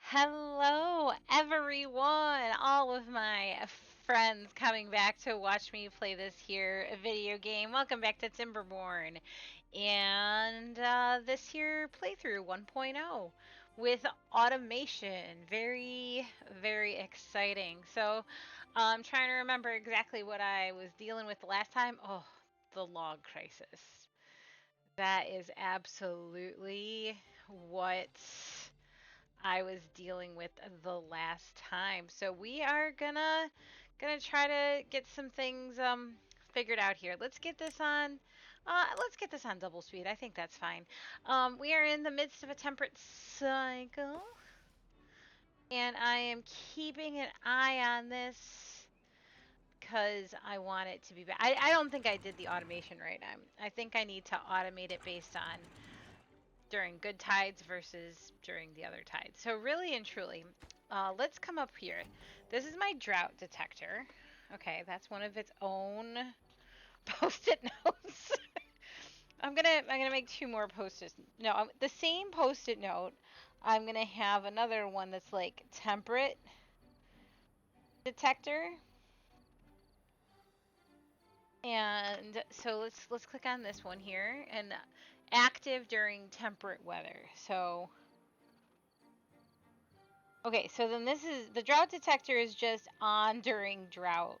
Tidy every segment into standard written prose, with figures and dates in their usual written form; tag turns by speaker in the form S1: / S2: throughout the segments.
S1: Hello, everyone! All of my friends coming back to watch me play this here video game. Welcome back to Timberborn. And this here playthrough 1.0 with automation. Very, very exciting. So I'm trying to remember exactly what I was dealing with the last time. Oh, the log crisis. That is absolutely what I was dealing with the last time. So we are gonna try to get some things figured out here. Let's get this on double speed. I think that's fine. We are in the midst of a temperate cycle, and I am keeping an eye on this because I want it to be back. I don't think I did the automation right. I think I need to automate it based on during good tides versus during the other tides. So really and truly, let's come up here. This is my drought detector. Okay, that's one of its own post-it notes. I'm gonna make two more post-it. No, the same post-it note. I'm gonna have another one that's like temperate detector. And so let's click on this one here and active during temperate weather. So okay, so then this is the drought detector is just on during drought.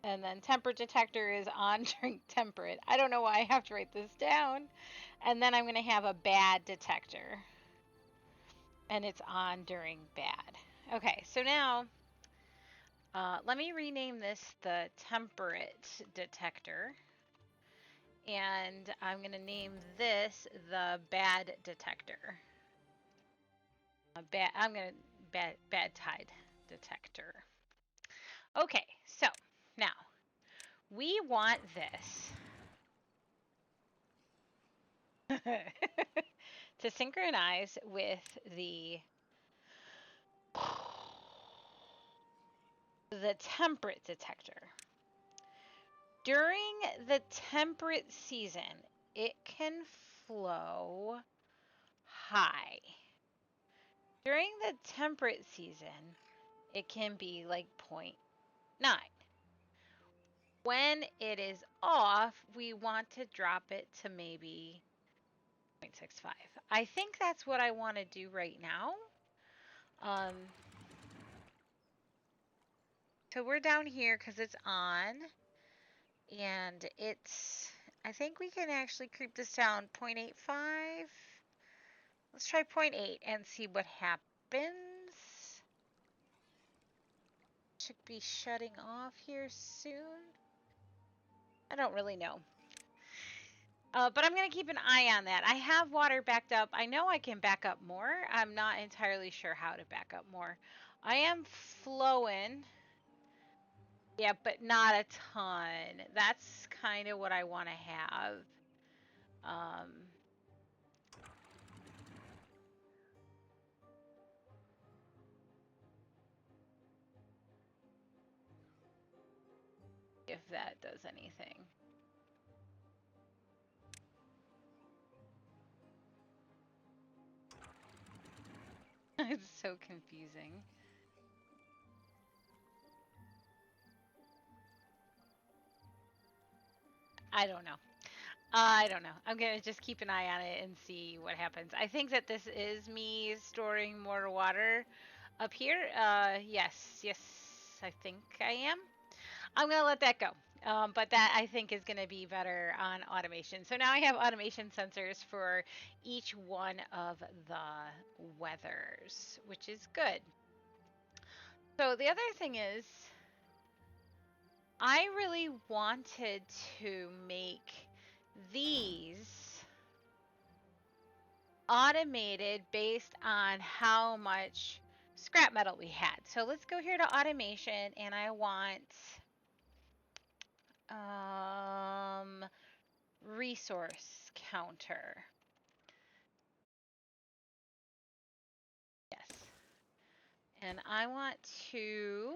S1: And then temperate detector is on during temperate. I don't know why I have to write this down. And then I'm going to have a bad detector. And it's on during bad. Okay, so now let me rename this the temperate detector. And I'm going to name this the bad detector. I'm going to bad tide detector. Okay, so now we want this to synchronize with the temperate detector. During the temperate season, it can flow high. During the temperate season, it can be like 0.9. When it is off, we want to drop it to maybe 0.65. I think that's what I want to do right now. So we're down here because it's on. And I think we can actually creep this down 0.85. Let's try 0.8 and see what happens. Should be shutting off here soon. I don't really know. But I'm going to keep an eye on that. I have water backed up. I know I can back up more. I'm not entirely sure how to back up more. I am flowing. Yeah, but not a ton. That's kind of what I want to have. If that does anything. It's so confusing. I don't know. I don't know. I'm going to just keep an eye on it and see what happens. I think that this is me storing more water up here. Yes, I think I am. I'm going to let that go. But that I think is going to be better on automation. So now I have automation sensors for each one of the weathers, which is good. So the other thing is, I really wanted to make these automated based on how much scrap metal we had. So let's go here to automation, and I want resource counter. Yes. And I want to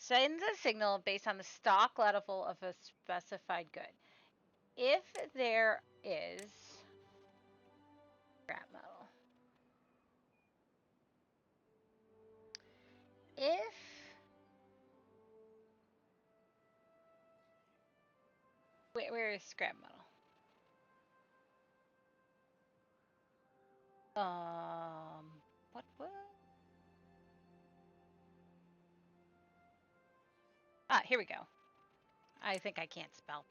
S1: send a signal based on the stock level of a specified good. If there is scrap metal. where is scrap metal? What? Ah, here we go. I think I can't spell.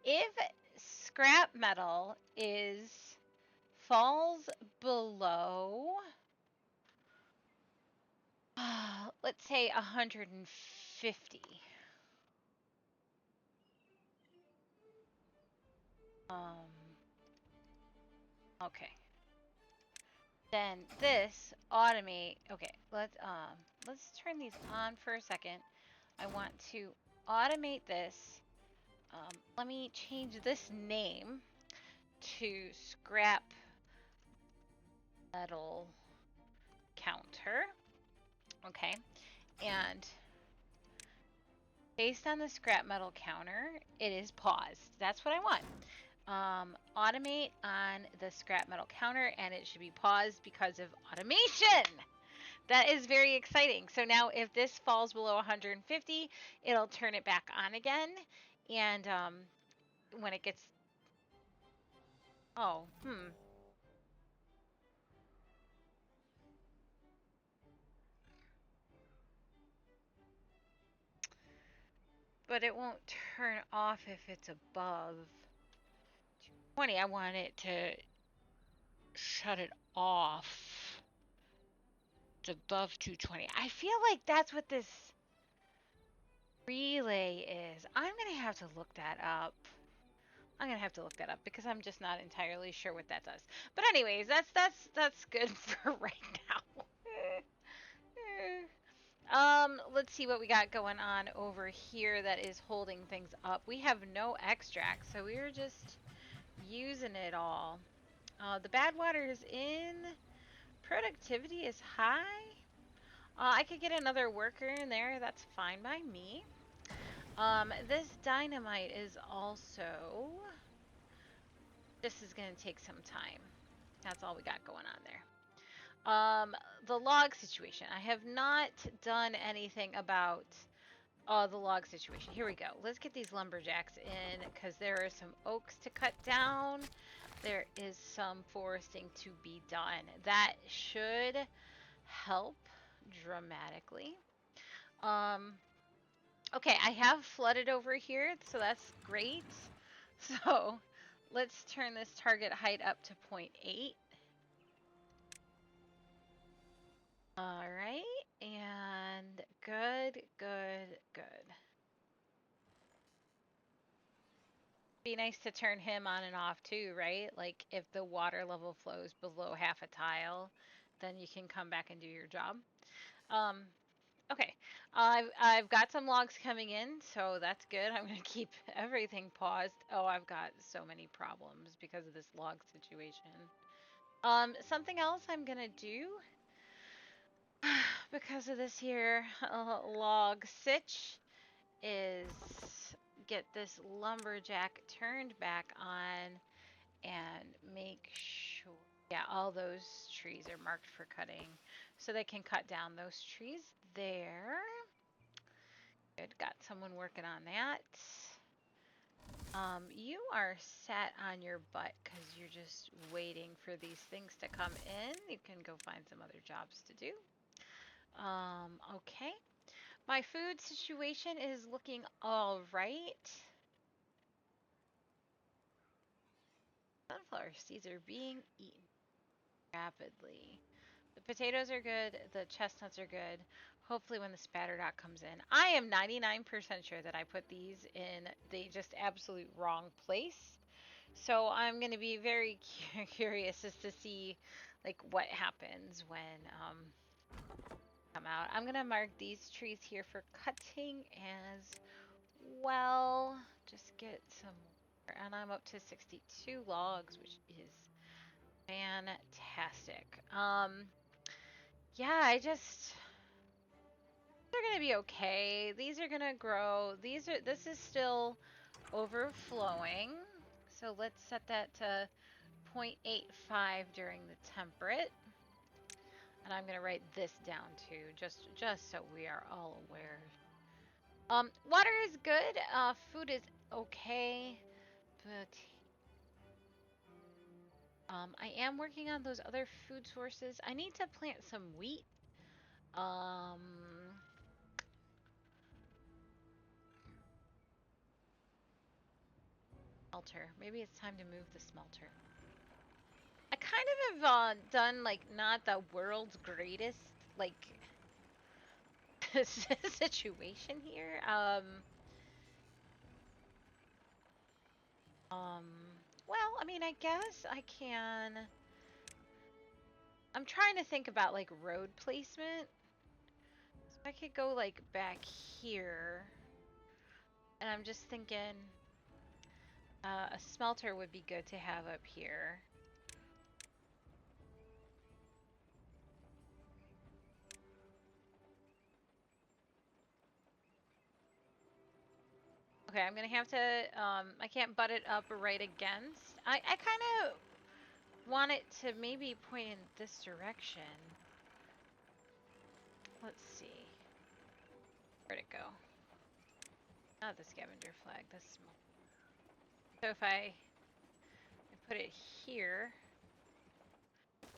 S1: If scrap metal is falls below, let's say 150. Okay. Then this automate. Okay, let's turn these on for a second. I want to automate this. Let me change this name to scrap metal counter. Okay, and based on the scrap metal counter, it is paused. That's what I want. Automate on the scrap metal counter, and it should be paused because of automation. That is very exciting. So now if this falls below 150, it'll turn it back on again. And when it gets... Oh, But it won't turn off if it's above 220. I want it to shut it off. It's above 220. I feel like that's what this relay is. I'm going to have to look that up. Because I'm just not entirely sure what that does. But anyways, that's good for right now. Let's see what we got going on over here that is holding things up. We have no extract, so we're just using it all. The bad water is in. Productivity is high. I could get another worker in there. That's fine by me. This dynamite is also... This is going to take some time. That's all we got going on there. The log situation. I have not done anything about the log situation. Here we go. Let's get these lumberjacks in because there are some oaks to cut down. There is some foresting to be done. That should help dramatically. Okay, I have flooded over here, so that's great. So let's turn this target height up to 0.8. All right, and good. Be nice to turn him on and off too, right? Like if the water level flows below half a tile, then you can come back and do your job. Okay, I've got some logs coming in, so that's good. I'm gonna keep everything paused. Oh, I've got so many problems because of this log situation. Something else I'm gonna do because of this here log sitch is get this lumberjack turned back on and make sure, yeah, all those trees are marked for cutting so they can cut down those trees there. Good, got someone working on that. You are sat on your butt because you're just waiting for these things to come in. You can go find some other jobs to do. Okay. My food situation is looking all right. Sunflower seeds are being eaten rapidly. The potatoes are good. The chestnuts are good. Hopefully when the spatter dot comes in. I am 99% sure that I put these in the just absolute wrong place. So I'm going to be very curious as to see like what happens when come out. I'm going to mark these trees here for cutting as well. Just get some more. And I'm up to 62 logs, which is fantastic. Yeah, they're gonna be okay. These are gonna grow. This is still overflowing. So let's set that to 0.85 during the temperate. And I'm gonna write this down too, just so we are all aware. Water is good. Food is okay. But I am working on those other food sources. I need to plant some wheat. Smelter. Maybe it's time to move the smelter. I kind of have done like not the world's greatest like situation here. Um, well, I mean, I guess I can. I'm trying to think about like road placement. So I could go like back here, and I'm just thinking a smelter would be good to have up here. Okay, I'm gonna have to, I can't butt it up right against. I kind of want it to maybe point in this direction. Let's see. Where'd it go? Not the scavenger flag, the small. So if I put it here,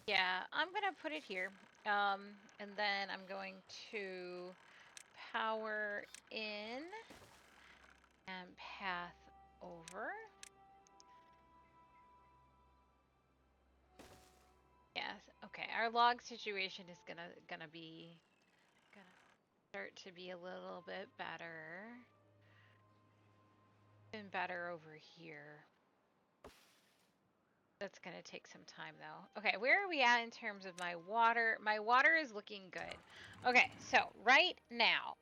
S1: yeah, I'm gonna put it here. And then I'm going to power in and path over. Yes, okay. Our log situation is gonna start to be a little bit better. Been better over here. That's gonna take some time though. Okay, where are we at in terms of my water? My water is looking good. Okay, so right now,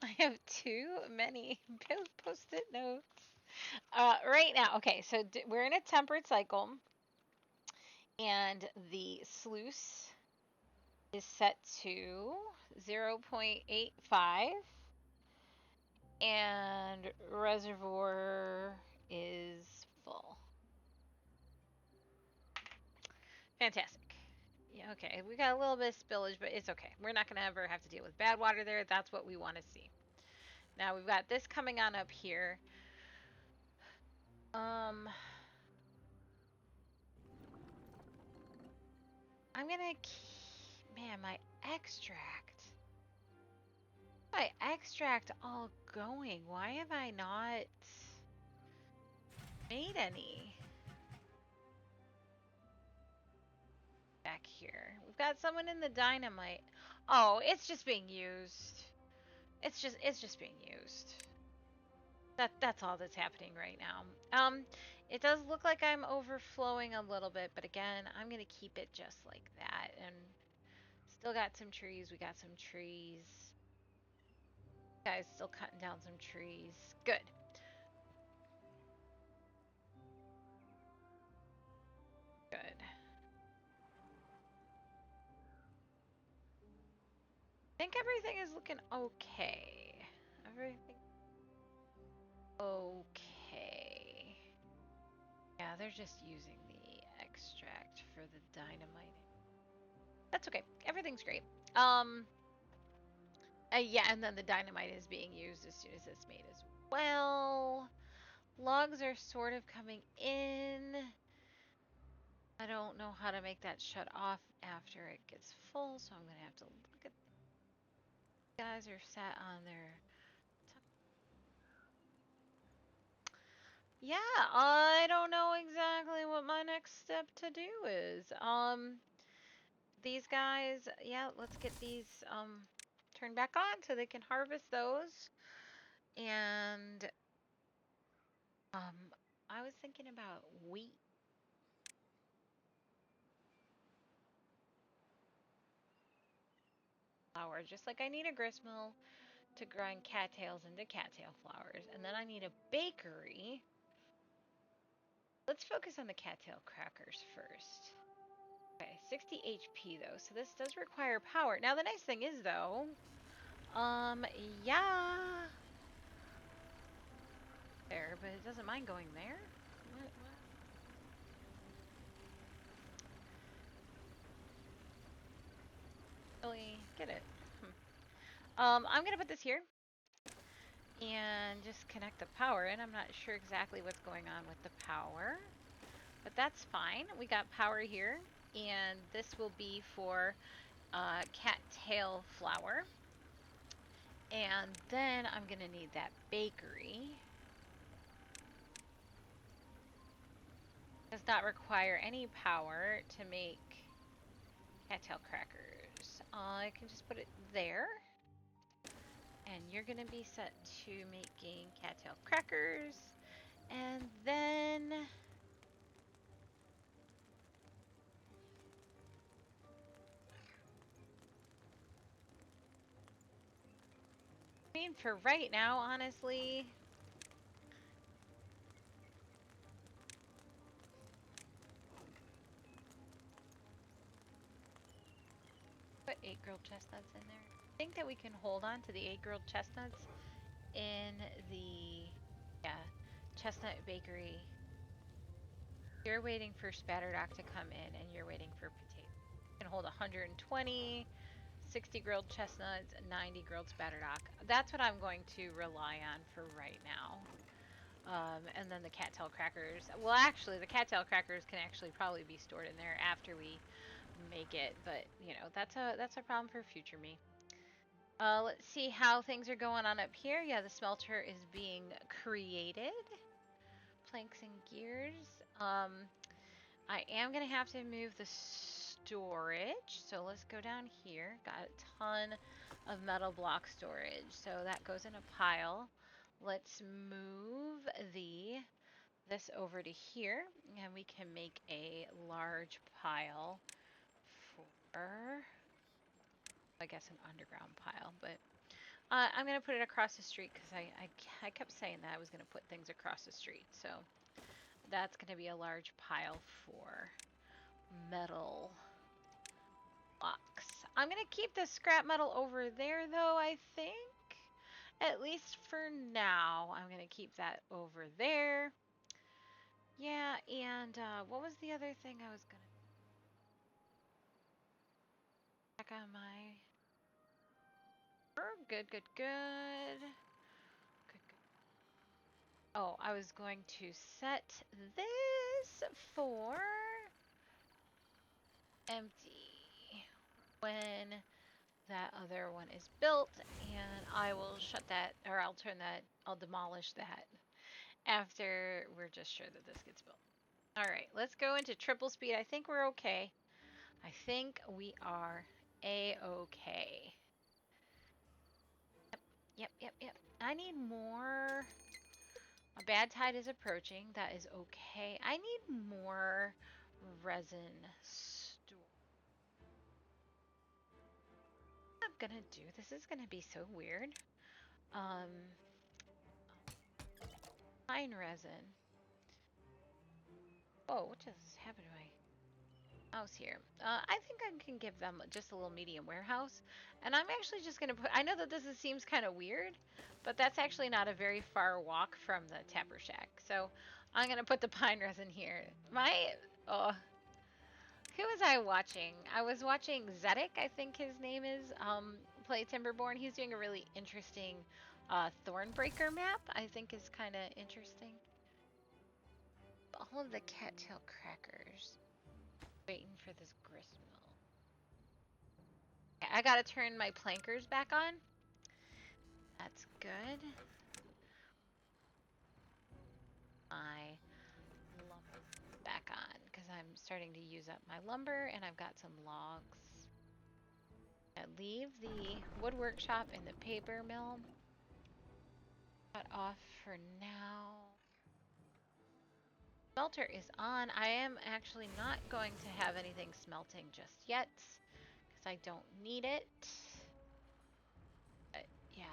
S1: I have too many post-it notes. Right now, okay, so we're in a temperate cycle, and the sluice is set to 0.85, and reservoir is full. Fantastic. Yeah, okay, we got a little bit of spillage, but it's okay. We're not gonna ever have to deal with bad water there. That's what we want to see. Now we've got this coming on up here. I'm gonna keep, man, my extract all going. Why have I not made any back here? We've got someone in the dynamite. Oh, it's just being used. It's just being used. That's all that's happening right now. It does look like I'm overflowing a little bit, but again, I'm gonna keep it just like that. And still got some trees. We got some trees. Guys, still cutting down some trees. Good. Good. I think everything is looking okay. Everything okay. Yeah, they're just using the extract for the dynamite. That's okay. Everything's great. Yeah, and then the dynamite is being used as soon as it's made as well. Logs are sort of coming in. I don't know how to make that shut off after it gets full, so I'm gonna have to look at. Guys are sat on their. Yeah, I don't know exactly what my next step to do is. These guys, yeah, let's get these turned back on so they can harvest those. And I was thinking about wheat. Flour, just like I need a grist mill to grind cattails into cattail flours, and then I need a bakery. Let's focus on the cattail crackers first. Okay, 60 HP though, so this does require power. Now the nice thing is though, yeah, there, but it doesn't mind going there. What? Really get it? I'm gonna put this here, and just connect the power in. I'm not sure exactly what's going on with the power, but that's fine. We got power here, and this will be for cattail flour. And then I'm going to need that bakery. Does not require any power to make cattail crackers. I can just put it there. And you're going to be set to making cattail crackers. And then I mean, for right now, honestly, put 8 grilled chestnuts in there. I think that we can hold on to the 8 grilled chestnuts in the, yeah, chestnut bakery. You're waiting for Spatterdock to come in, and you're waiting for potato. You can hold 120, 60 grilled chestnuts, 90 grilled Spatterdock. That's what I'm going to rely on for right now. And then the cattail crackers. Well, actually, the cattail crackers can actually probably be stored in there after we make it, but you know, that's a problem for future me. Let's see how things are going on up here. Yeah, the smelter is being created. Planks and gears. I am gonna have to move the storage, so let's go down here. Got a ton of metal block storage, so that goes in a pile. Let's move this over to here, and we can make a large pile for, I guess, an underground pile. But I'm gonna put it across the street because I kept saying that I was gonna put things across the street, so that's gonna be a large pile for metal blocks. I'm gonna keep the scrap metal over there though, I think. At least for now, I'm gonna keep that over there. Yeah, and what was the other thing I was gonna check on my... Good, good, good. Good, good. Oh, I was going to set this for empty when that other one is built, and I will shut that, or I'll turn that, I'll demolish that after we're just sure that this gets built. All right, let's go into triple speed. I think we're okay. I think we are a-okay. Yep, yep, yep. I need more. A bad tide is approaching. That is okay. I need more resin store. I'm gonna do. This is gonna be so weird. Um, Pine resin. Oh, what just happened to my mouse here? I think I can give them just a little medium warehouse. And I'm actually just going to put, I know that seems kind of weird, but that's actually not a very far walk from the Tapper Shack. So I'm going to put the pine resin here. Oh, who was I watching? I was watching Zedek, I think his name is, play Timberborn. He's doing a really interesting Thornbreaker map. I think is kind of interesting. All of the cattail crackers. Waiting for this grist mill. Okay, I gotta turn my plankers back on. That's good. My lumber back on because I'm starting to use up my lumber and I've got some logs. I leave the wood workshop and the paper mill cut off for now. Smelter is on. I am actually not going to have anything smelting just yet because I don't need it. But yeah.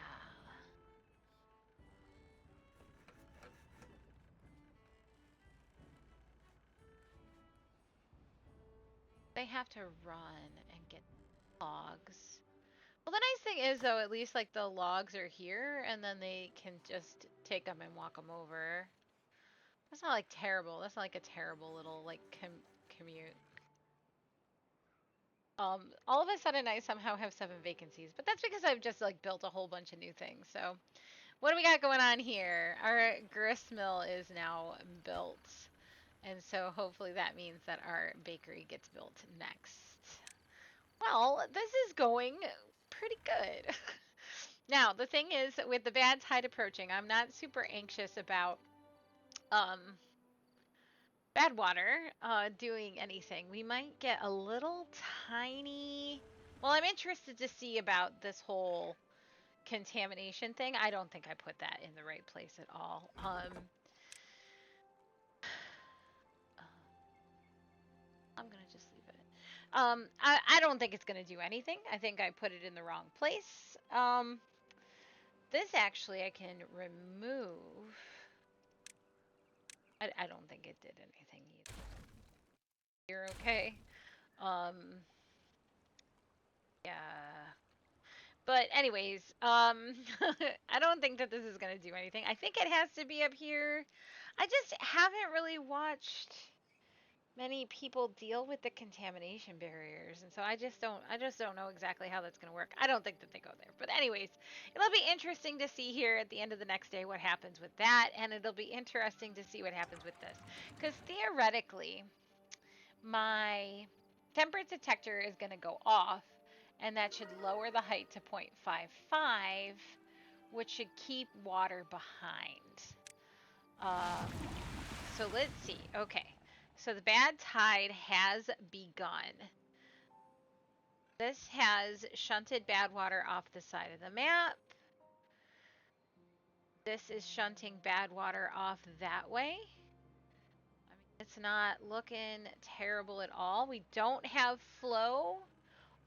S1: They have to run and get logs. Well, the nice thing is, though, at least, like, the logs are here, and then they can just take them and walk them over. That's not, like, terrible. That's not, like, a terrible little, like, commute. All of a sudden, I somehow have 7 vacancies, but that's because I've just, like, built a whole bunch of new things, so What do we got going on here? Our grist mill is now built. And so hopefully that means that our bakery gets built next. Well, this is going pretty good. Now, the thing is, with the bad tide approaching, I'm not super anxious about um, Badwater doing anything. We might get a little tiny. Well, I'm interested to see about this whole contamination thing. I don't think I put that in the right place at all. I'm gonna just leave it. I don't think it's gonna do anything. I think I put it in the wrong place. This actually I can remove. I don't think it did anything either. You're okay. Um, yeah. But anyways, I don't think that this is gonna do anything. I think it has to be up here. I just haven't really watched many people deal with the contamination barriers, and so I just don't know exactly how that's going to work. I don't think that they go there, but anyways, it'll be interesting to see here at the end of the next day what happens with that, and it'll be interesting to see what happens with this, because theoretically my temperature detector is going to go off, and that should lower the height to 0.55, which should keep water behind. um, so let's see. Okay. So the bad tide has begun. This has shunted bad water off the side of the map. This is shunting bad water off that way. I mean, it's not looking terrible at all. We don't have flow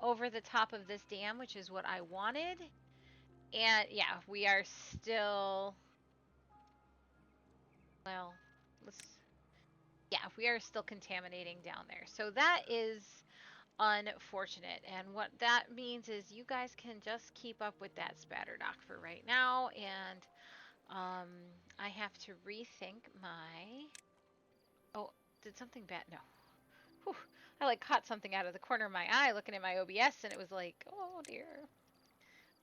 S1: over the top of this dam, which is what I wanted. And yeah, we are still, well, let's, yeah, we are still contaminating down there. So that is unfortunate. And what that means is you guys can just keep up with that spatter dock for right now. And I have to rethink my. Oh, did something bad? No. Whew. I like caught something out of the corner of my eye looking at my OBS, and it was like, oh dear.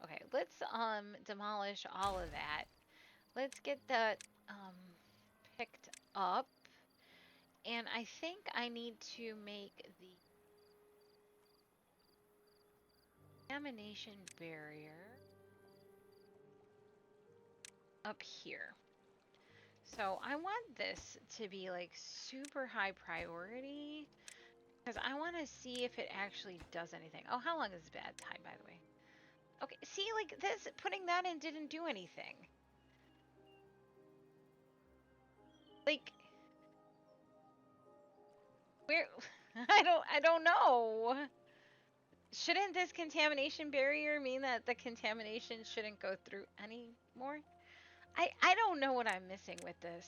S1: Okay, let's demolish all of that. Let's get that picked up. And I think I need to make the contamination barrier up here. So I want this to be like super high priority because I want to see if it actually does anything. Oh, how long is bad time, by the way? Okay, see, like this, putting that in didn't do anything. Like, where? I don't know. Shouldn't this contamination barrier mean that the contamination shouldn't go through anymore? I don't know what I'm missing with this.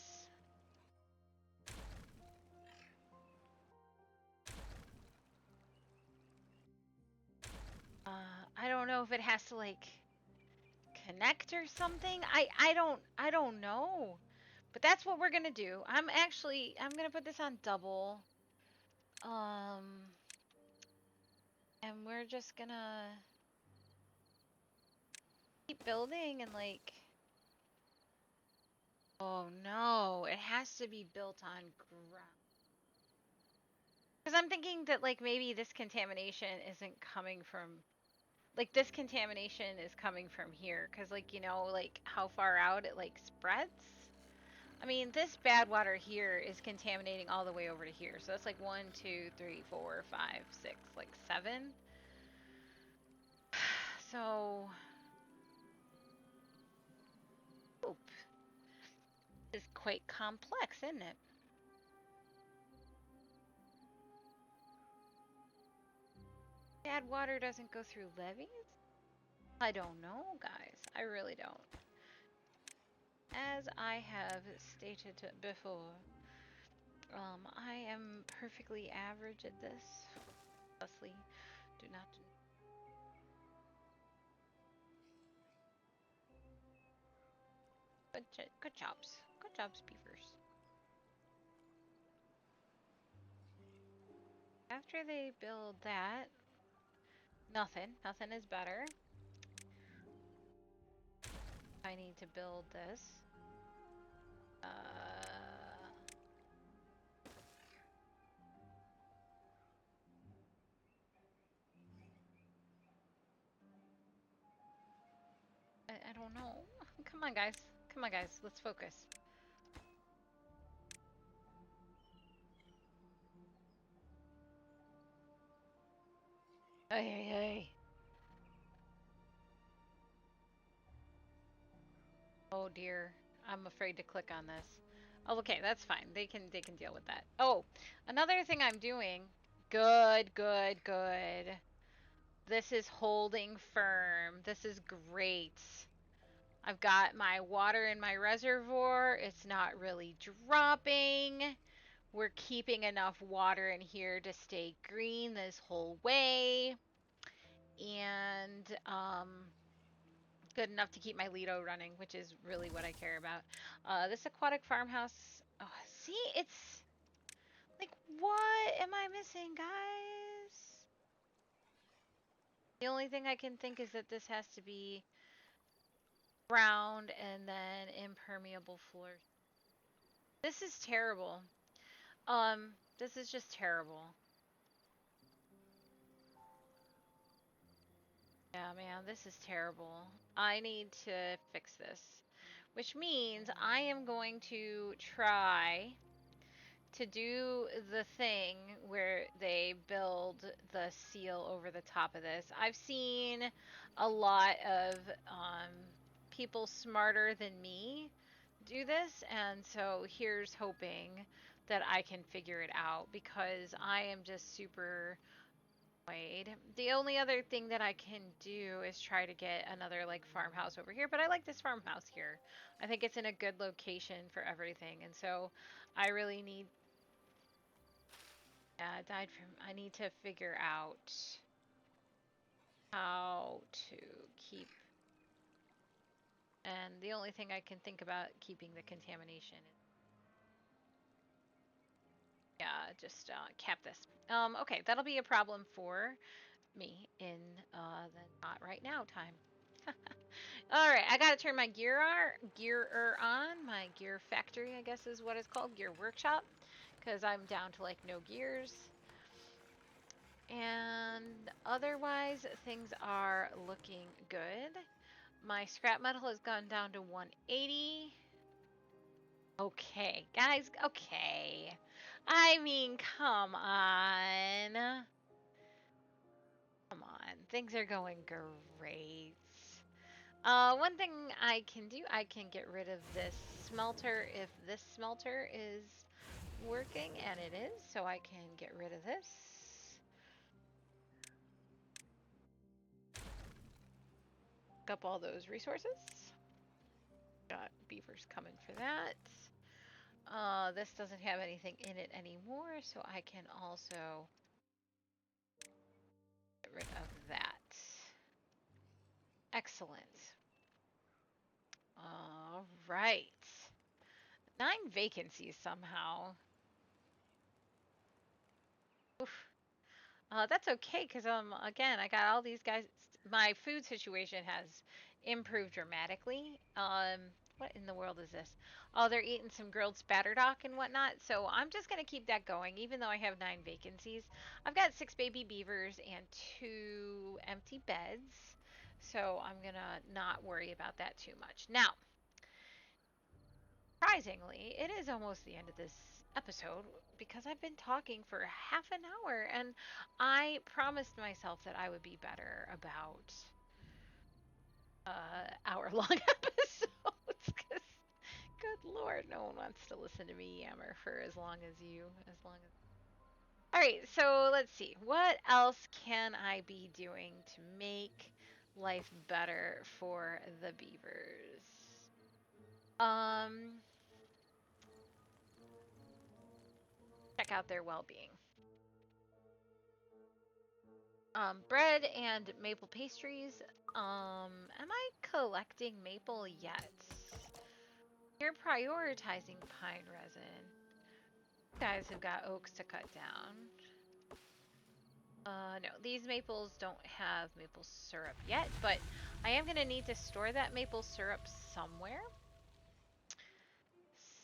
S1: I don't know if it has to like connect or something. I don't know. But that's what we're gonna do. I'm gonna put this on double. And we're just gonna keep building and like, oh no, it has to be built on ground. Because I'm thinking that like maybe this contamination isn't coming from, like this contamination is coming from here. Because like, you know, like how far out it like spreads. I mean, this bad water here is contaminating all the way over to here. So that's like 1, 2, 3, 4, 5, 6, like 7. So, oop, this is quite complex, isn't it? Bad water doesn't go through levees? I don't know, guys. I really don't. As I have stated before, I am perfectly average at this. Thusly, do not. Good jobs. Good jobs, beavers. After they build that, nothing. Nothing is better. I need to build this. I don't know. Come on, guys. Come on, guys. Let's focus. Ay, ay, ay. Oh dear. I'm afraid to click on this. Oh, okay, that's fine. They can deal with that. Oh, another thing I'm doing. Good, good, good. This is holding firm. This is great. I've got my water in my reservoir. It's not really dropping. We're keeping enough water in here to stay green this whole way. And good enough to keep my Lido running, which is really what I care about. This aquatic farmhouse. Oh, see, it's like, what am I missing, guys? The only thing I can think is that this has to be ground and then impermeable floor. This is terrible. This is just terrible. Yeah, man, this is terrible. I need to fix this. Which means I am going to try to do the thing where they build the seal over the top of this. I've seen a lot of people smarter than me do this, and so here's hoping that I can figure it out because I am just super annoyed. The only other thing that I can do is try to get another like farmhouse over here, but I like this farmhouse here. I think it's in a good location for everything, and so I really need. Yeah, it died from. I need to figure out how to keep. And the only thing I can think about keeping the contamination is. Yeah, just cap this. Okay, that'll be a problem for me in the not right now time. All right, I gotta turn my gear on. My gear factory, I guess is what it's called, gear workshop, because I'm down to like no gears. And otherwise, things are looking good. My scrap metal has gone down to 180. Okay, guys, okay. I mean, come on. Come on, things are going great. One thing I can do, I can get rid of this smelter if this smelter is working, and it is, so I can get rid of this. Pick up all those resources. Got beavers coming for that. This doesn't have anything in it anymore, so I can also get rid of that. Excellent. All right. 9 vacancies somehow. Oof. That's okay, because again, I got all these guys. My food situation has improved dramatically. What in the world is this? Oh, they're eating some grilled spatterdock and whatnot. So I'm just gonna keep that going, even though I have 9 vacancies. I've got 6 baby beavers and 2 empty beds, so I'm gonna not worry about that too much. Now, surprisingly, it is almost the end of this episode because I've been talking for half an hour and I promised myself that I would be better about hour-long episodes because good lord, no one wants to listen to me yammer for as long as you as long as all right, so let's see. What else can I be doing to make life better for the beavers? Um, check out their well-being. Bread and maple pastries. Am I collecting maple yet? You're prioritizing pine resin. You guys have got oaks to cut down. No, these maples don't have maple syrup yet, but I am going to need to store that maple syrup somewhere.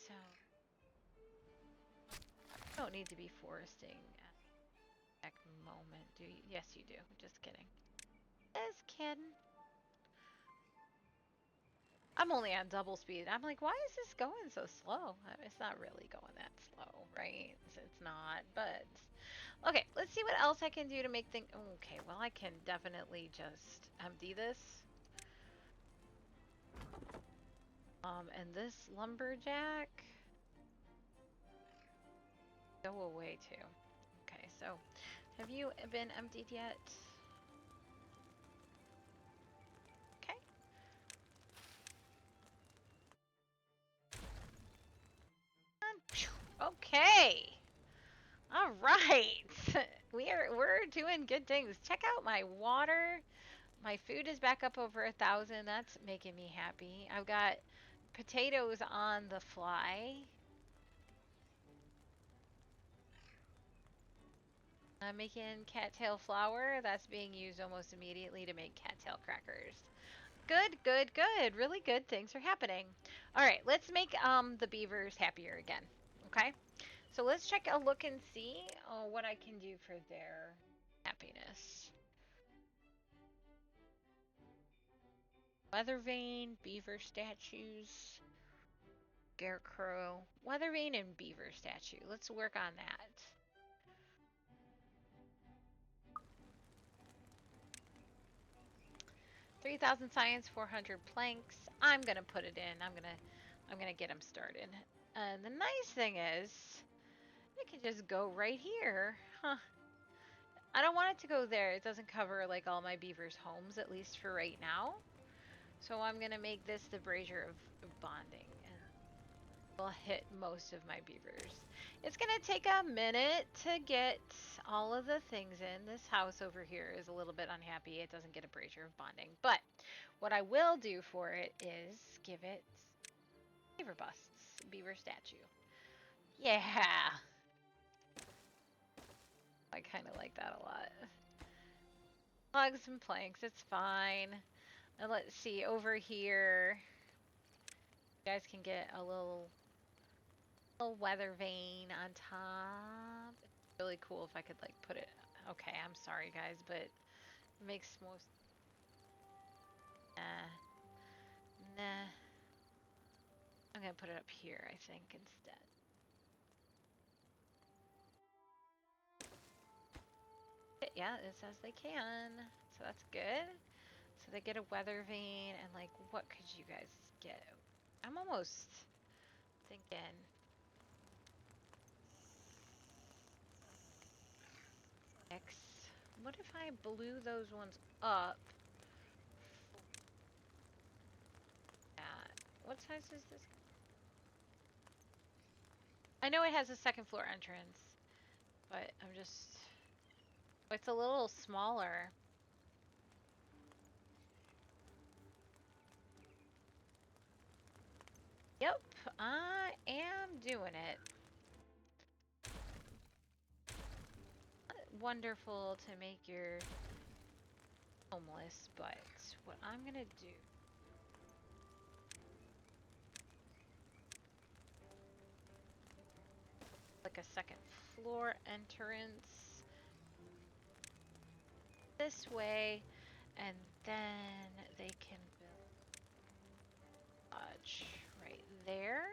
S1: So, you don't need to be foresting at the moment, do you? Yes, you do. Just kidding. Just kidding. I'm only on double speed. I'm like, why is this going so slow? It's not really going that slow, right? It's not, but... Okay, let's see what else I can do to make things... Okay, well, I can definitely just empty this. And this lumberjack... Go away, too. Okay, so... Have you been emptied yet? Okay. Okay. All right. We're doing good things. Check out my water. My food is back up over 1,000. That's making me happy. I've got potatoes on the fly. I'm making cattail flour. That's being used almost immediately to make cattail crackers. Good, good, good. Really good things are happening. All right, let's make the beavers happier again. Okay? So let's check a look and see what I can do for their happiness. Weather vane, beaver statues, scarecrow, weather vane, and beaver statue. Let's work on that. 3,000 science, 400 planks. I'm gonna put it in. I'm gonna get them started. And the nice thing is, it can just go right here. Huh. I don't want it to go there. It doesn't cover like all my beavers' homes, at least for right now. So I'm gonna make this the brazier of bonding, and will hit most of my beavers. It's gonna take a minute to get all of the things in. This house over here is a little bit unhappy. It doesn't get a brazier of bonding, but what I will do for it is give it beaver busts, beaver statue. Yeah, I kind of like that a lot. Logs and planks, it's fine. And let's see, over here, you guys can get a little weather vane on top. It's really cool if I could like put it. Okay, I'm sorry guys, but it makes most. Nah. I'm gonna put it up here, I think, instead. Yeah, it says they can, so that's good. So they get a weather vane, and like, what could you guys get? I'm almost thinking. X. What if I blew those ones up? What size is this? I know it has a second floor entrance, but I'm just... It's a little smaller. Yep, I am doing it. Wonderful to make your homeless, but what I'm gonna do... Like a second floor entrance. This way, and then they can build a lodge right there.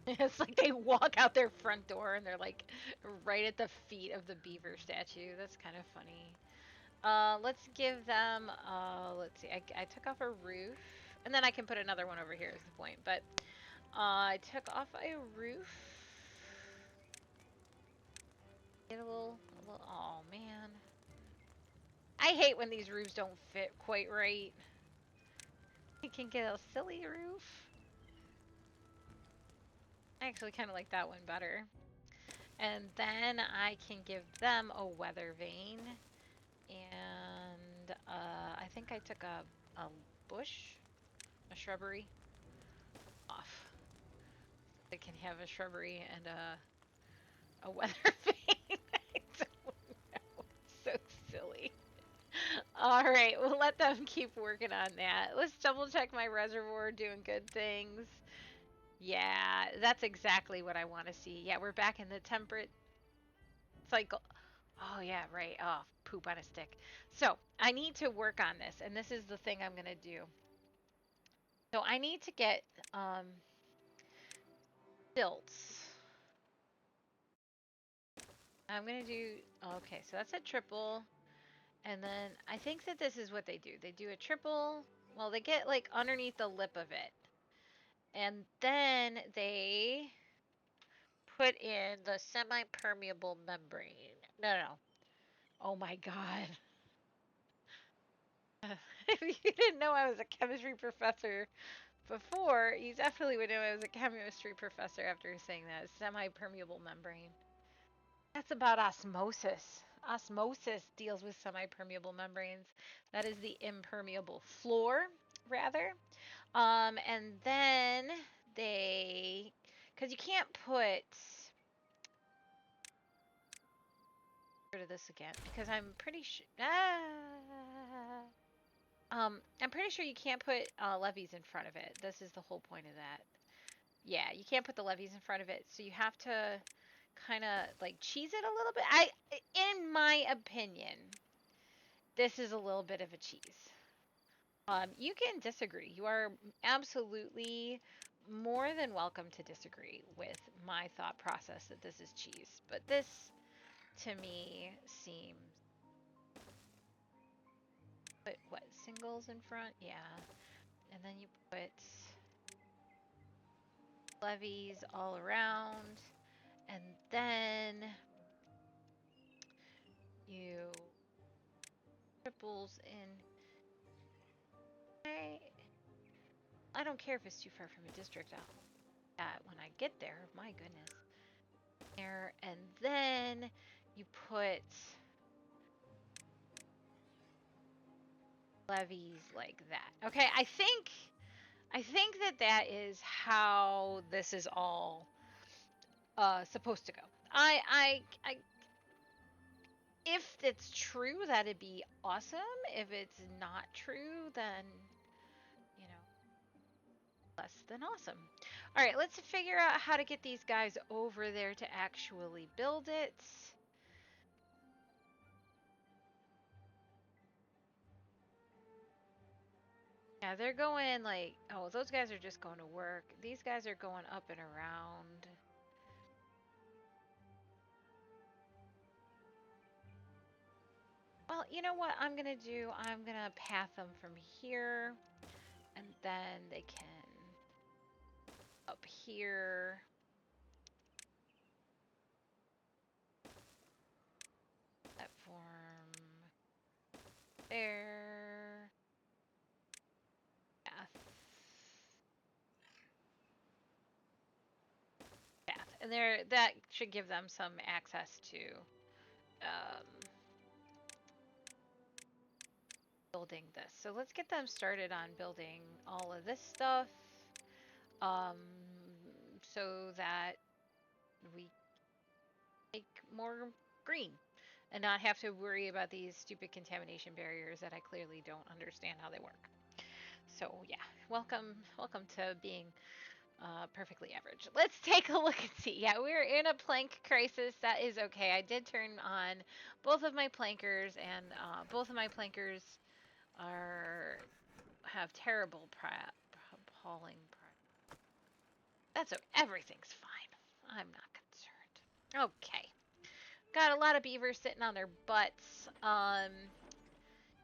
S1: It's like they walk out their front door and they're like right at the feet of the beaver statue. That's kind of funny. Let's give them, let's see, I took off a roof, and then I can put another one over here is the point, but I took off a roof. Get a little, oh man. I hate when these roofs don't fit quite right. You can get a silly roof. I actually kind of like that one better. And then I can give them a weather vane. And I think I took a bush, a shrubbery, off. They can have a shrubbery and a weather vane. All right, we'll let them keep working on that. Let's double check my reservoir doing good things. Yeah, that's exactly what I want to see. Yeah, we're back in the temperate cycle. Oh, yeah, right. Oh, poop on a stick. So I need to work on this, and this is the thing I'm going to do. So I need to get stilts. I'm going to do, okay, so that's a triple. And then I think that this is what they do. They do a triple. Well, they get like underneath the lip of it. And then they put in the semi-permeable membrane. No, no. Oh my God. If you didn't know I was a chemistry professor before, you definitely would know I was a chemistry professor after saying that. Semi-permeable membrane. That's about osmosis. Osmosis deals with semi-permeable membranes. That is the impermeable floor, rather. And then they, because you can't put rid of this again, because I'm pretty sure. I'm pretty sure you can't put levees in front of it. This is the whole point of that. Yeah, you can't put the levees in front of it, so you have to kind of like cheese it a little bit. In my opinion, this is a little bit of a cheese. You can disagree. You are absolutely more than welcome to disagree with my thought process that this is cheese. But this, to me, seems... Put, what, singles in front? Yeah. And then you put levees all around. And then you triples in... I don't care if it's too far from a district. I'll that when I get there. My goodness. There, and then you put levees like that. Okay, I think that that is how this is all supposed to go. I if it's true, that'd be awesome. If it's not true, then you know, less than awesome. All right, let's figure out how to get these guys over there to actually build it. Yeah, they're going like, oh, those guys are just going to work. These guys are going up and around. Well, you know what I'm going to do? I'm going to path them from here, and then they can up here. Platform there. Path. Path. And there, that should give them some access to building this. So let's get them started on building all of this stuff so that we make more green and not have to worry about these stupid contamination barriers that I clearly don't understand how they work. So yeah, welcome to being perfectly average. Let's take a look and see. Yeah, we're in a plank crisis. That is okay. I did turn on both of my plankers, and both of my plankers have terrible polling. That's okay. Everything's fine. I'm not concerned. Okay. Got a lot of beavers sitting on their butts.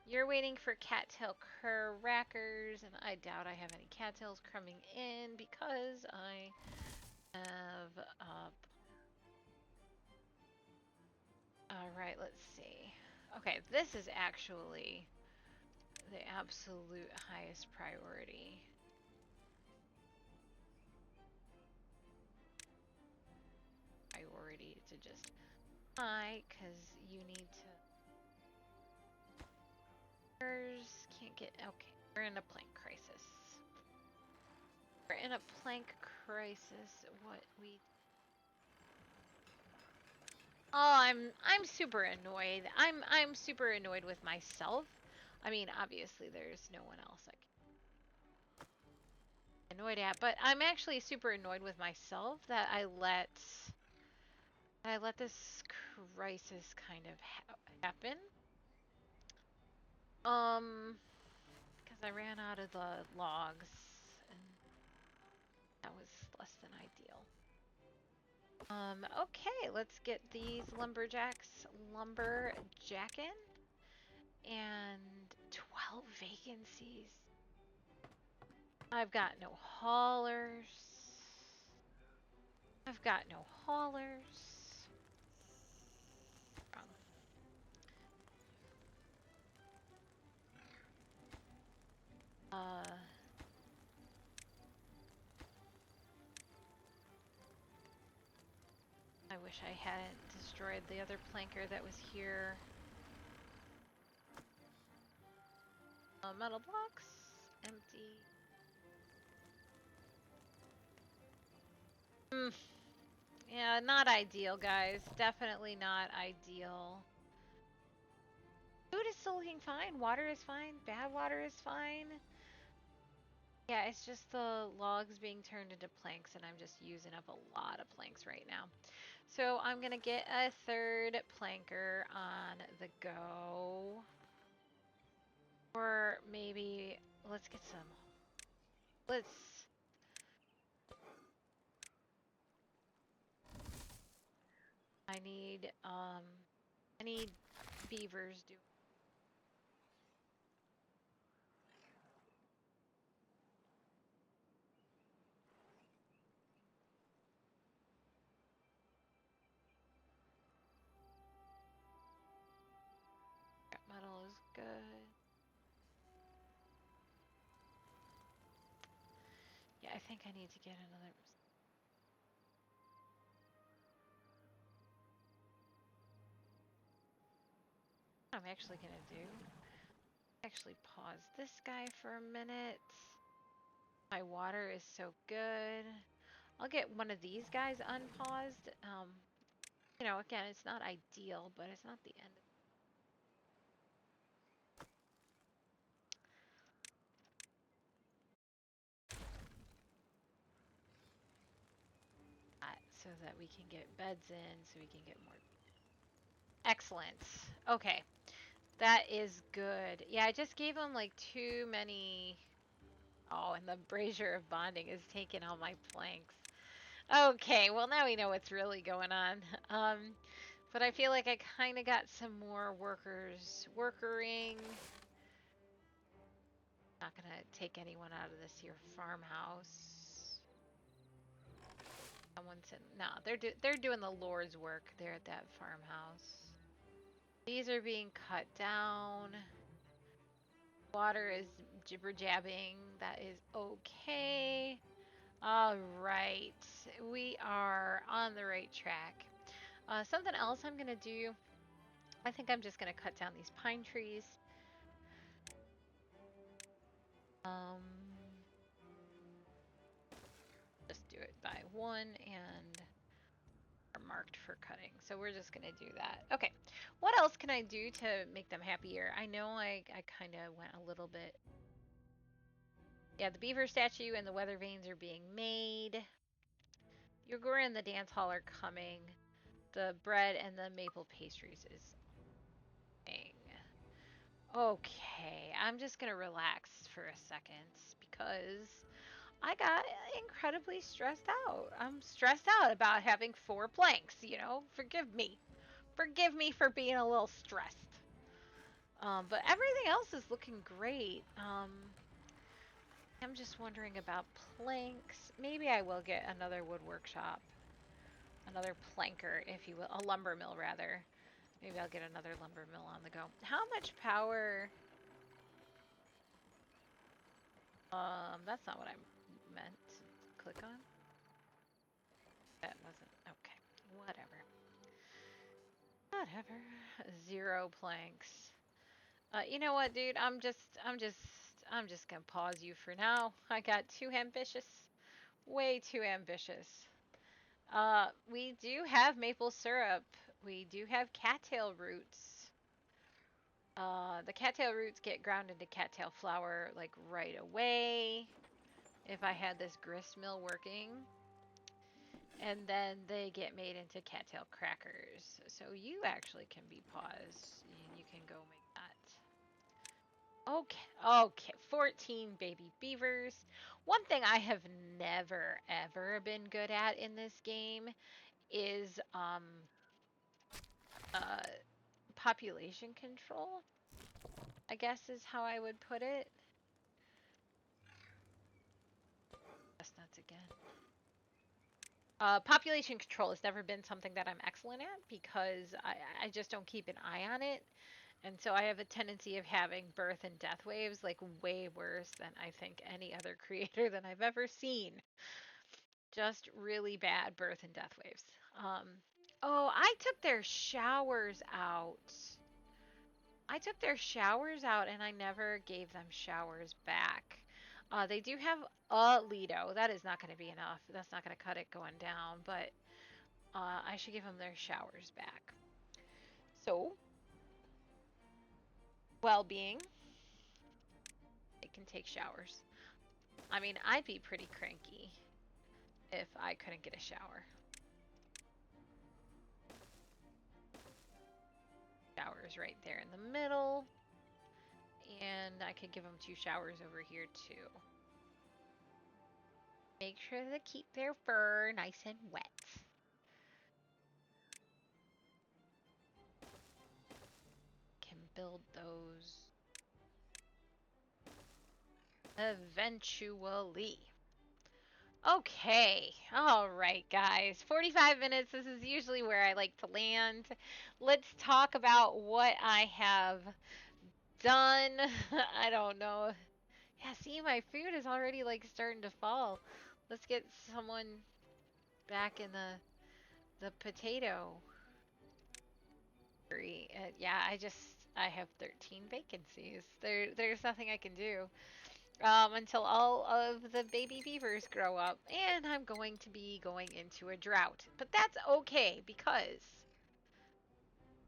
S1: You're waiting for cattail crackers, and I doubt I have any cattails coming in because I have Alright, let's see. Okay, this is actually the absolute highest priority. Priority to just because you need to. Can't get. Okay, we're in a plank crisis. We're in a plank crisis. What we. Oh, I'm super annoyed. I'm super annoyed with myself. I mean, obviously there's no one else I can be annoyed at, but I'm actually super annoyed with myself that I let this crisis kind of happen. Because I ran out of the logs, and that was less than ideal. Okay, let's get these lumberjacks lumberjacking. And 12 vacancies. I've got no haulers. I've got no haulers. Wrong. I wish I hadn't destroyed the other planker that was here. Metal blocks, empty. Yeah, not ideal, guys. Definitely not ideal. Food is still looking fine. Water is fine. Bad water is fine. Yeah, it's just the logs being turned into planks, and I'm just using up a lot of planks right now. So I'm gonna get a third planker on the go. Or maybe let's get some. Let's. I need beavers do. Scrap metal is good. Yeah, I think I need to get another. What I'm actually gonna do. Actually pause this guy for a minute. My water is so good. I'll get one of these guys unpaused. You know, again, it's not ideal, but it's not the end. So that we can get beds in, so we can get more. Excellent. Okay. That is good. Yeah, I just gave him like too many. Oh, and the brazier of bonding is taking all my planks. Okay, well now we know what's really going on. But I feel like I kind of got some more workers workering. Not gonna take anyone out of this here farmhouse. Someone's in. No, they're doing the Lord's work there at that farmhouse. These are being cut down. Water is jibber jabbing. That is okay. All right, we are on the right track. Something else I'm gonna do. I think I'm just gonna cut down these pine trees. Just do it by one and are marked for cutting. So we're just gonna do that. Okay, what else can I do to make them happier? I know I kind of went a little bit. Yeah, the beaver statue and the weather vanes are being made. Yogura and the dance hall are coming. The bread and the maple pastries is thing. Okay, I'm just gonna relax for a second because I got incredibly stressed out. I'm stressed out about having 4 planks, you know? Forgive me. Forgive me for being a little stressed. But everything else is looking great. I'm just wondering about planks. Maybe I will get another wood workshop. Another planker, if you will. A lumber mill, rather. Maybe I'll get another lumber mill on the go. How much power? That's not what I meant to click on. That wasn't. Okay. Whatever. Whatever. 0 planks. You know what, dude? I'm just gonna pause you for now. I got too ambitious. Way too ambitious. We do have maple syrup. We do have cattail roots. The cattail roots get ground into cattail flour like right away if I had this grist mill working. And then they get made into cattail crackers. So you actually can be paused. You can go make that. Okay, 14 baby beavers. One thing I have never ever been good at in this game is uh population control, I guess is how I would put it. Chestnuts again. Population control has never been something that I'm excellent at because I just don't keep an eye on it. And so I have a tendency of having birth and death waves like way worse than I think any other creator that I've ever seen. Just really bad birth and death waves. Um, oh, I took their showers out. I took their showers out and I never gave them showers back. They do have a Lido. That is not going to be enough. That's not going to cut it going down, but I should give them their showers back. So, well-being. They can take showers. I mean, I'd be pretty cranky if I couldn't get a shower. Showers right there in the middle. And I could give them 2 showers over here too. Make sure to keep their fur nice and wet. Can build those eventually. Okay, all right, guys. 45 minutes. This is usually where I like to land. Let's talk about what I have done. I don't know. Yeah, see, my food is already like starting to fall. Let's get someone back in the potato. Yeah, I have 13 vacancies. There's nothing I can do until all of the baby beavers grow up, and I'm going to be going into a drought. But that's okay because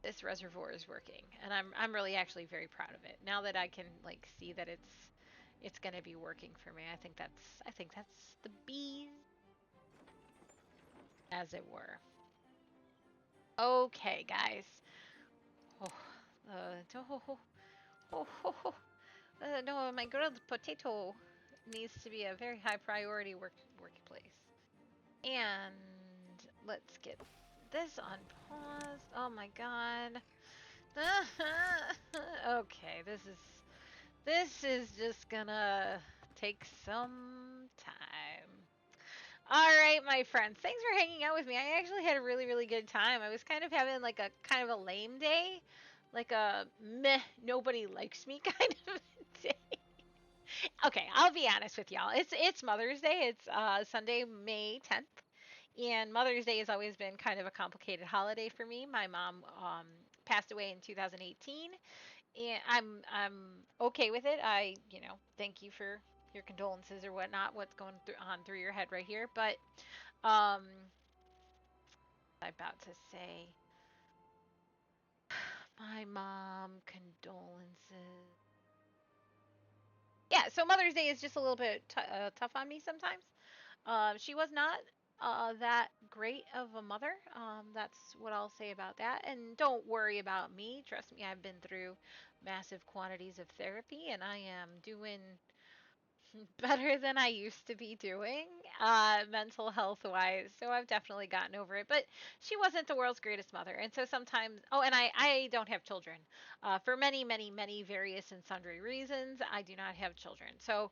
S1: this reservoir is working, and I'm really actually very proud of it. Now that I can like see that it's going to be working for me, I think that's the bees, as it were. Okay, guys. Oh, oh, oh, oh, oh. No, my grilled potato needs to be a very high priority workplace. And let's get this unpaused. Oh my god. Okay, this is just gonna take some time. All right, my friends. Thanks for hanging out with me. I actually had a really, really good time. I was kind of having like a kind of a lame day, like a meh, nobody likes me kind of day. Okay, I'll be honest with y'all. It's Mother's Day. It's Sunday, May 10th. And Mother's Day has always been kind of a complicated holiday for me. My mom passed away in 2018, and I'm okay with it. Thank you for your condolences or whatnot. What's going on through your head right here? But I'm about to say, my mom condolences. Yeah, so Mother's Day is just a little bit tough on me sometimes. She was not that great of a mother. That's what I'll say about that. And don't worry about me. Trust me, I've been through massive quantities of therapy and I am doing better than I used to be doing, mental health wise. So I've definitely gotten over it. But she wasn't the world's greatest mother. And so sometimes, oh, and I don't have children. For many, many, many various and sundry reasons, I do not have children. So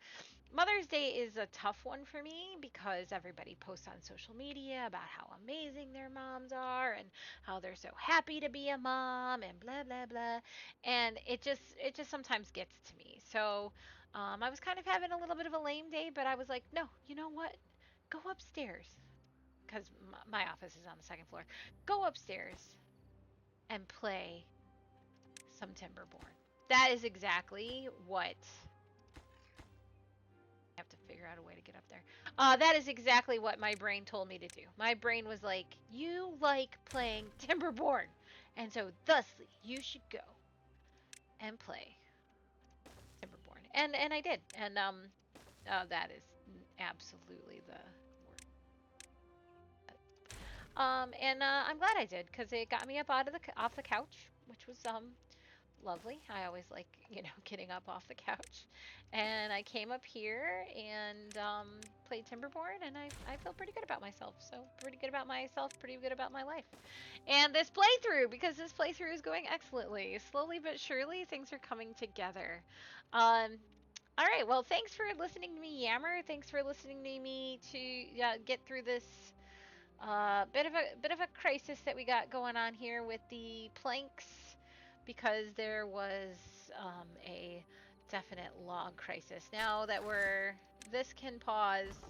S1: Mother's Day is a tough one for me because everybody posts on social media about how amazing their moms are and how they're so happy to be a mom and blah blah blah, and it just sometimes gets to me. So I was kind of having a little bit of a lame day, but I was like, no, you know what? Go upstairs because my office is on the second floor. Go upstairs and play some Timberborn. That is exactly what have to figure out a way to get up there. That is exactly what my brain told me to do. My brain was like, you like playing Timberborn, and so thusly you should go and play Timberborn. And I did. And that is absolutely the word. And I'm glad I did because it got me up out of the off the couch, which was lovely. I always like, getting up off the couch. And I came up here and played Timberborn, and I feel pretty good about myself. So, pretty good about myself, pretty good about my life. And this playthrough, because this playthrough is going excellently. Slowly but surely, things are coming together. Um, all right, well, thanks for listening to me yammer. Thanks for listening to me to get through this bit of a crisis that we got going on here with the planks because there was a definite log crisis. Now that this can pause,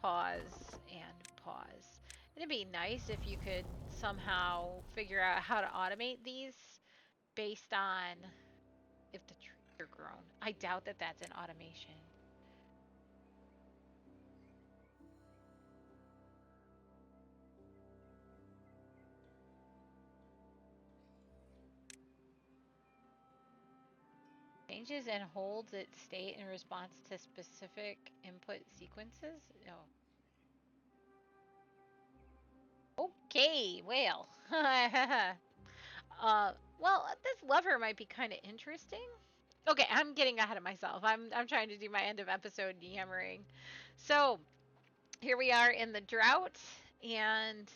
S1: and pause. It'd be nice if you could somehow figure out how to automate these based on if the trees are grown. I doubt that that's an automation. Changes and holds its state in response to specific input sequences? No. Okay, well. Well, this lever might be kind of interesting. Okay, I'm getting ahead of myself. I'm trying to do my end of episode yammering. So, here we are in the drought, and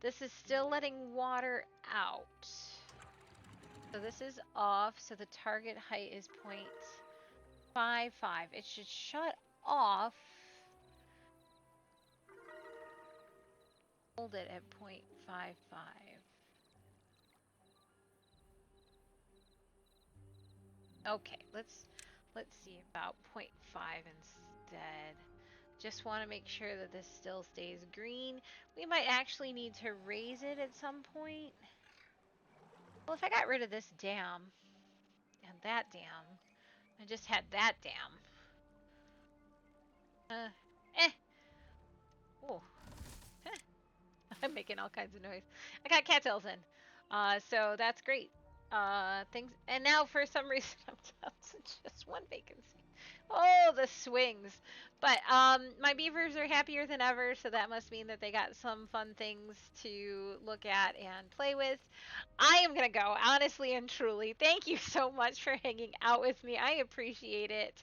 S1: this is still letting water out. So this is off, so the target height is 0.55. It should shut off. Hold it at 0.55. Okay, let's see about 0.5 instead. Just want to make sure that this still stays green. We might actually need to raise it at some point. Well, if I got rid of this dam and that dam, I just had that dam. Uh, eh. Oh, I'm making all kinds of noise. I got cattails in, so that's great. Things, and now for some reason I'm down to just one vacancy. Oh, the swings. But my beavers are happier than ever, so that must mean that they got some fun things to look at and play with. I am going to go, honestly and truly. Thank you so much for hanging out with me. I appreciate it.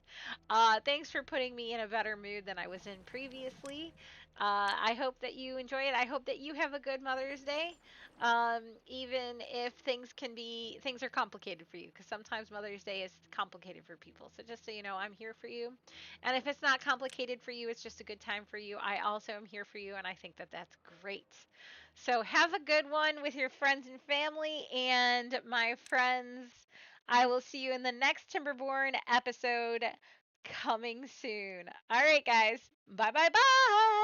S1: Thanks for putting me in a better mood than I was in previously. I hope that you enjoy it. I hope that you have a good Mother's Day. Even if things are complicated for you, because sometimes Mother's Day is complicated for people. So just so you know, I'm here for you. And if it's not complicated for you, it's just a good time for you. I also am here for you, and I think that that's great. So have a good one with your friends and family. And my friends, I will see you in the next Timberborn episode coming soon. All right, guys. Bye bye bye.